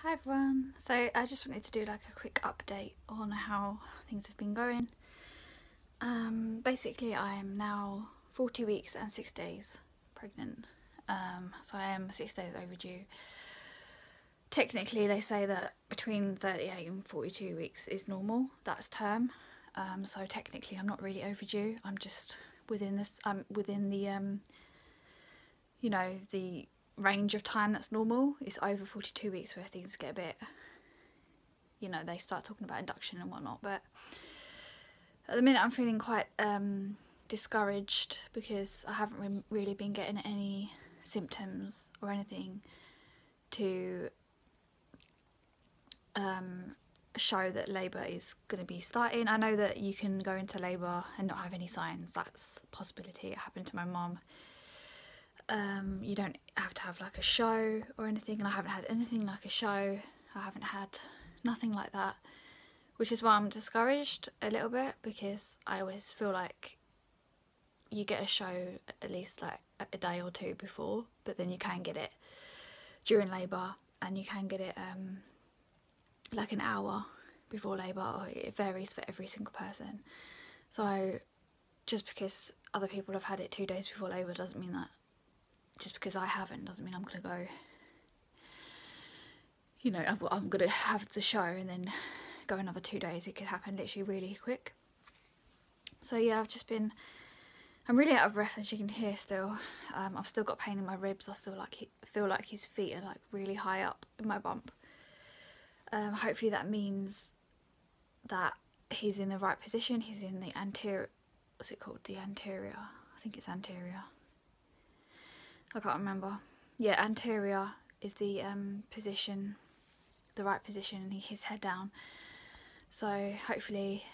Hi everyone, so I just wanted to do like a quick update on how things have been going. Basically I am now 40 weeks and 6 days pregnant, so I am 6 days overdue. Technically they say that between 38 and 42 weeks is normal, that's term, so technically I'm not really overdue, I'm just within this, within the, you know, the range of time that's normal. It's over 42 weeks where things get a bit, you know, they start talking about induction and whatnot, but at the minute I'm feeling quite discouraged because I haven't really been getting any symptoms or anything to show that labour is going to be starting. I know that you can go into labour and not have any signs, that's a possibility. It happened to my mum. You don't have to have like a show or anything, and I haven't had anything like a show. I haven't had nothing like that, which is why I'm discouraged a little bit, because I always feel like you get a show at least like a day or two before, but then you can get it during labour and you can get it like an hour before labour, or it varies for every single person. So just because other people have had it 2 days before labour doesn't mean that, just because I haven't doesn't mean I'm going to go, you know, I'm going to have the show and then go another 2 days. It could happen literally really quick. So yeah, I'm really out of breath, as you can hear still. I've still got pain in my ribs. I still feel like his feet are like really high up in my bump. Hopefully that means that he's in the right position. He's in the anterior, what's it called? The anterior, I think it's anterior. I can't remember. Yeah, anterior is the position, the right position, and his head down. So hopefully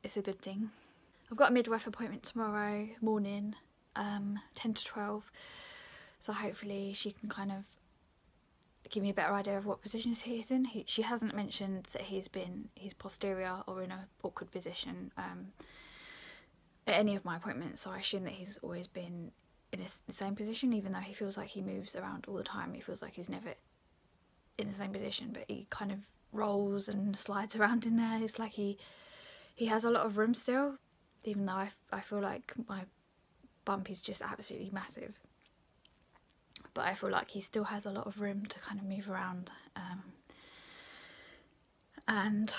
it's a good thing. I've got a midwife appointment tomorrow morning, 10 to 12. So hopefully she can kind of give me a better idea of what position he's in. She hasn't mentioned that he's posterior or in an awkward position at any of my appointments. So I assume that he's always been in the same position, even though he feels like he moves around all the time. He feels like he's never in the same position, but he kind of rolls and slides around in there. It's like he has a lot of room still, even though I feel like my bump is just absolutely massive. But I feel like he still has a lot of room to kind of move around, and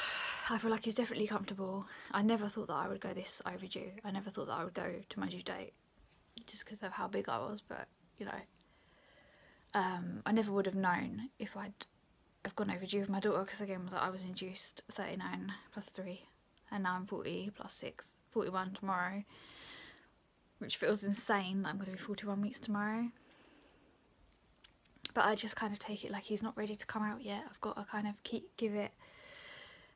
I feel like he's definitely comfortable. I never thought that I would go this overdue. I never thought that I would go to my due date just because of how big I was, but you know, I never would have known if I'd have gone overdue with my daughter, because again I was induced 39 plus 3 and now I'm 40 plus 6, 41 tomorrow, which feels insane that I'm going to be 41 weeks tomorrow. But I just kind of take it like he's not ready to come out yet. I've got to kind of give it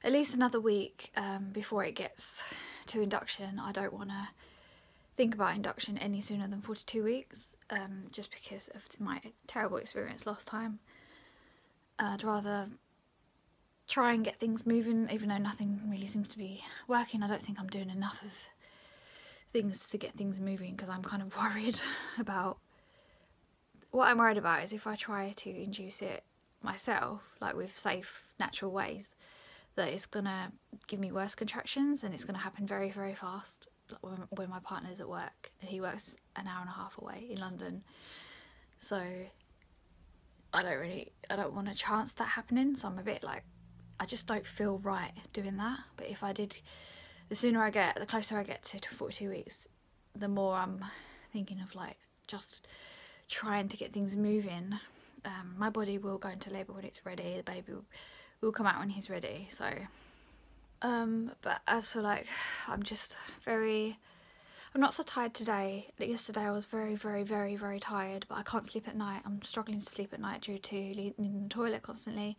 at least another week before it gets to induction. I don't want to think about induction any sooner than 42 weeks, just because of my terrible experience last time. I'd rather try and get things moving, even though nothing really seems to be working. I don't think I'm doing enough of things to get things moving, because I'm kind of worried about, what I'm worried about is if I try to induce it myself, like with safe, natural ways, that it's gonna give me worse contractions and it's gonna happen very, very fast. When my partner's at work, and he works an hour and a half away in London, so I don't want to chance that happening. So I'm a bit like, I just don't feel right doing that. But if I did, the closer I get to 42 weeks, the more I'm thinking of like just trying to get things moving. My body will go into labour when it's ready. The baby will come out when he's ready. So but as for like, I'm not so tired today. Yesterday I was very, very, very, very tired, but I can't sleep at night. I'm struggling to sleep at night due to needing the toilet constantly.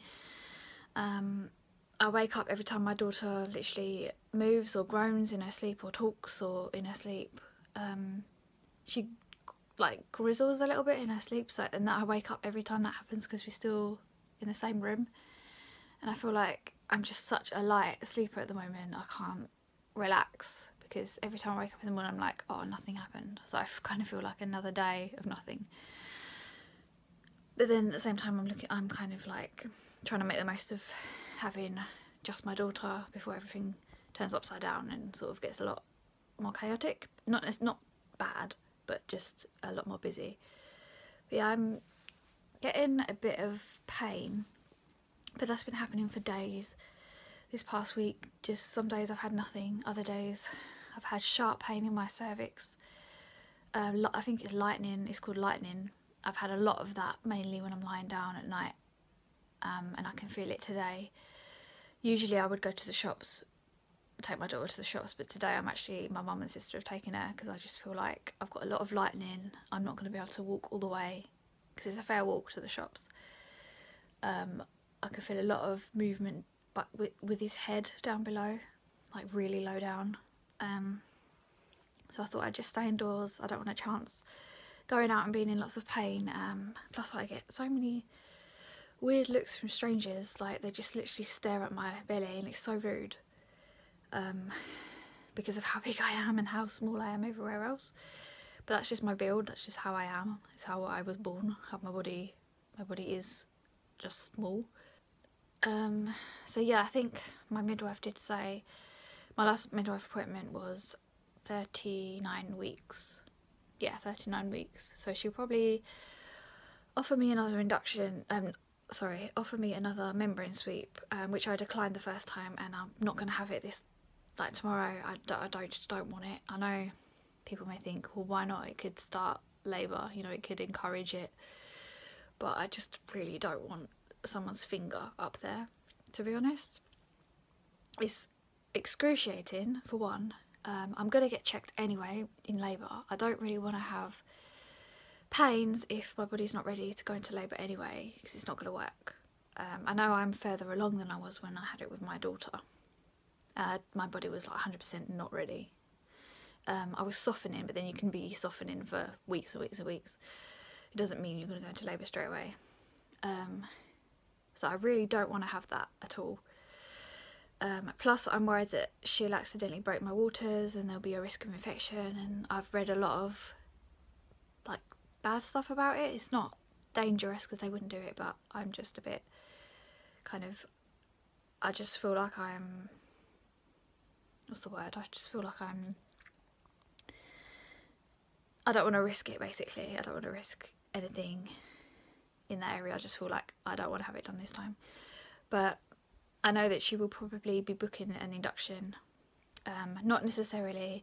I wake up every time my daughter literally moves or groans in her sleep or talks or in her sleep. She like grizzles a little bit in her sleep, and that I wake up every time that happens, because we're still in the same room. And I feel like I'm just such a light sleeper at the moment. I can't relax, because every time I wake up in the morning I'm like, oh, nothing happened. So I kind of feel like another day of nothing. But then at the same time I'm kind of like trying to make the most of having just my daughter before everything turns upside down and sort of gets a lot more chaotic. It's not bad, but just a lot more busy. But yeah, I'm getting a bit of pain, but that's been happening for days. This past week, just some days I've had nothing, other days I've had sharp pain in my cervix. I think it's lightning, it's called lightning. I've had a lot of that, mainly when I'm lying down at night, and I can feel it today. Usually I would go to the shops, take my daughter to the shops, but today my mum and sister have taken her because I just feel like I've got a lot of lightning. I'm not going to be able to walk all the way because it's a fair walk to the shops. I can feel a lot of movement, but with his head down below, like really low down. So I thought I'd just stay indoors. I don't want a chance going out and being in lots of pain. Plus I get so many weird looks from strangers, like they just literally stare at my belly, and it's so rude. Because of how big I am and how small I am everywhere else. But that's just my build, that's just how I am. It's how I was born, how my body is just small. So yeah, I think my midwife did say, my last midwife appointment was 39 weeks. Yeah, 39 weeks. So she'll probably offer me another induction, offer me another membrane sweep, which I declined the first time, and I'm not going to have it tomorrow. I just don't want it. I know people may think, well, why not? It could start labour, you know, it could encourage it. But I just really don't want someone's finger up there, to be honest. It's excruciating, for one. I'm going to get checked anyway in labour. I don't really want to have pains if my body's not ready to go into labour anyway, because it's not going to work. I know I'm further along than I was when I had it with my daughter. My body was like 100% not ready. I was softening, but then you can be softening for weeks and weeks and weeks. It doesn't mean you're going to go into labour straight away. So I really don't want to have that at all. Plus I'm worried that she'll accidentally break my waters and there'll be a risk of infection, and I've read a lot of like bad stuff about it. It's not dangerous because they wouldn't do it, but I'm just a bit kind of, I just feel like I'm, what's the word? I just feel like I don't want to risk it, basically. I don't want to risk anything in that area. I just feel like I don't want to have it done this time. But I know that she will probably be booking an induction, not necessarily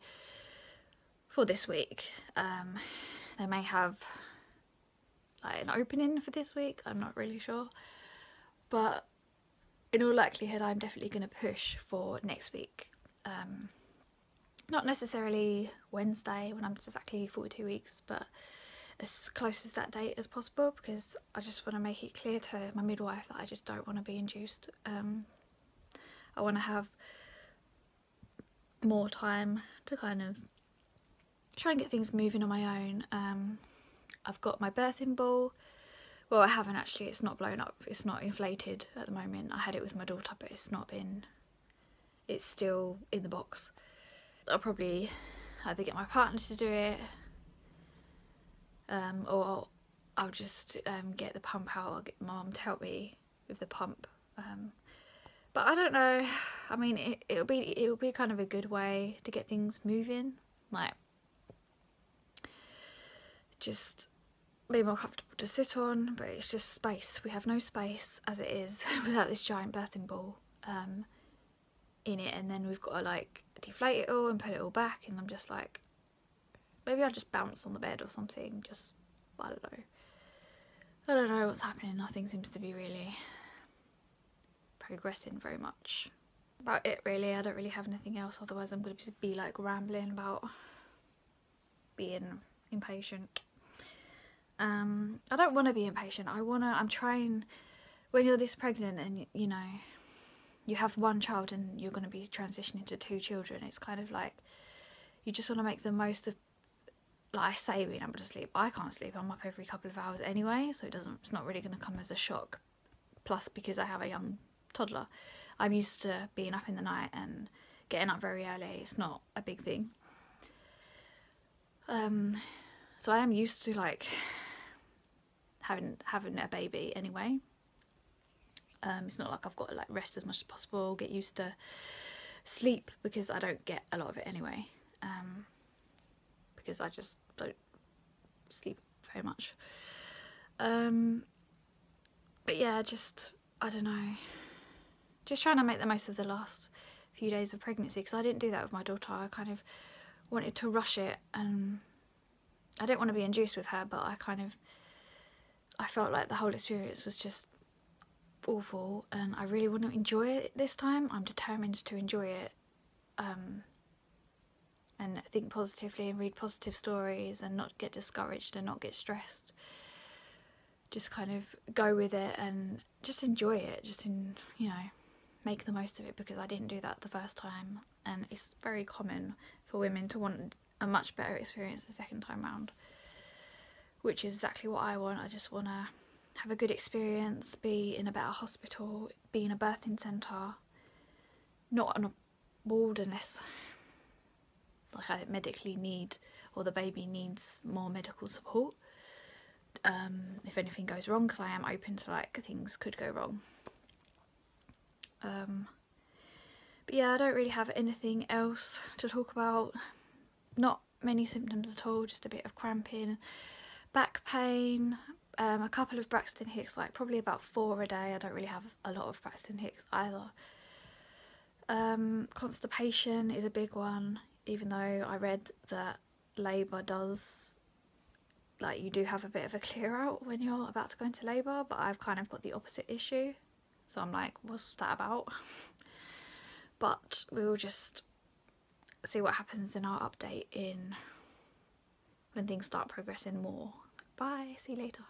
for this week. They may have like an opening for this week, I'm not really sure. But in all likelihood, I'm definitely going to push for next week. Not necessarily Wednesday when I'm exactly 42 weeks, but as close as that date as possible, because I just want to make it clear to my midwife that I just don't want to be induced. I want to have more time to kind of try and get things moving on my own. I've got my birthing ball. Well, I haven't actually, it's not blown up, it's not inflated at the moment. I had it with my daughter, but it's still in the box. I'll probably either get my partner to do it, or I'll just get the pump out. I'll get my mum to help me with the pump. But I don't know. I mean, it'll be kind of a good way to get things moving, like just be more comfortable to sit on. But it's just space. We have no space as it is without this giant birthing ball in it, and then we've got to like deflate it all and put it all back, and I'm just like, maybe I'll just bounce on the bed or something. Just, I don't know what's happening. Nothing seems to be really progressing very much. About it really. I don't really have anything else, otherwise I'm going to be like rambling about being impatient. I don't want to be impatient. I'm trying, when you're this pregnant and you know you have one child and you're going to be transitioning to 2 children, it's kind of like you just want to make the most of, like I say, being able to sleep. I can't sleep. I'm up every couple of hours anyway, so it's not really going to come as a shock. Plus, because I have a young toddler, I'm used to being up in the night and getting up very early. It's not a big thing. So I am used to like having a baby anyway. It's not like I've got to like rest as much as possible, get used to sleep, because I don't get a lot of it anyway, because I just don't sleep very much. But yeah, just, I don't know, just trying to make the most of the last few days of pregnancy, because I didn't do that with my daughter. I kind of wanted to rush it, and I didn't want to be induced with her, but I felt like the whole experience was just awful, and I really want to enjoy it this time. I'm determined to enjoy it, and think positively and read positive stories and not get discouraged and not get stressed. Just kind of go with it and just enjoy it, you know, make the most of it, because I didn't do that the first time, and it's very common for women to want a much better experience the second time round, which is exactly what I want. I just want to have a good experience, be in a better hospital, be in a birthing centre, not on a ward unless like I medically need, or the baby needs more medical support. If anything goes wrong, because I am open to like things could go wrong. But yeah, I don't really have anything else to talk about. Not many symptoms at all, just a bit of cramping, back pain, a couple of Braxton Hicks, like probably about 4 a day. I don't really have a lot of Braxton Hicks either. Constipation is a big one, even though I read that labour does, like, you do have a bit of a clear out when you're about to go into labour, but I've kind of got the opposite issue, so I'm like, what's that about? But we'll just see what happens in our update when things start progressing more. Bye, see you later.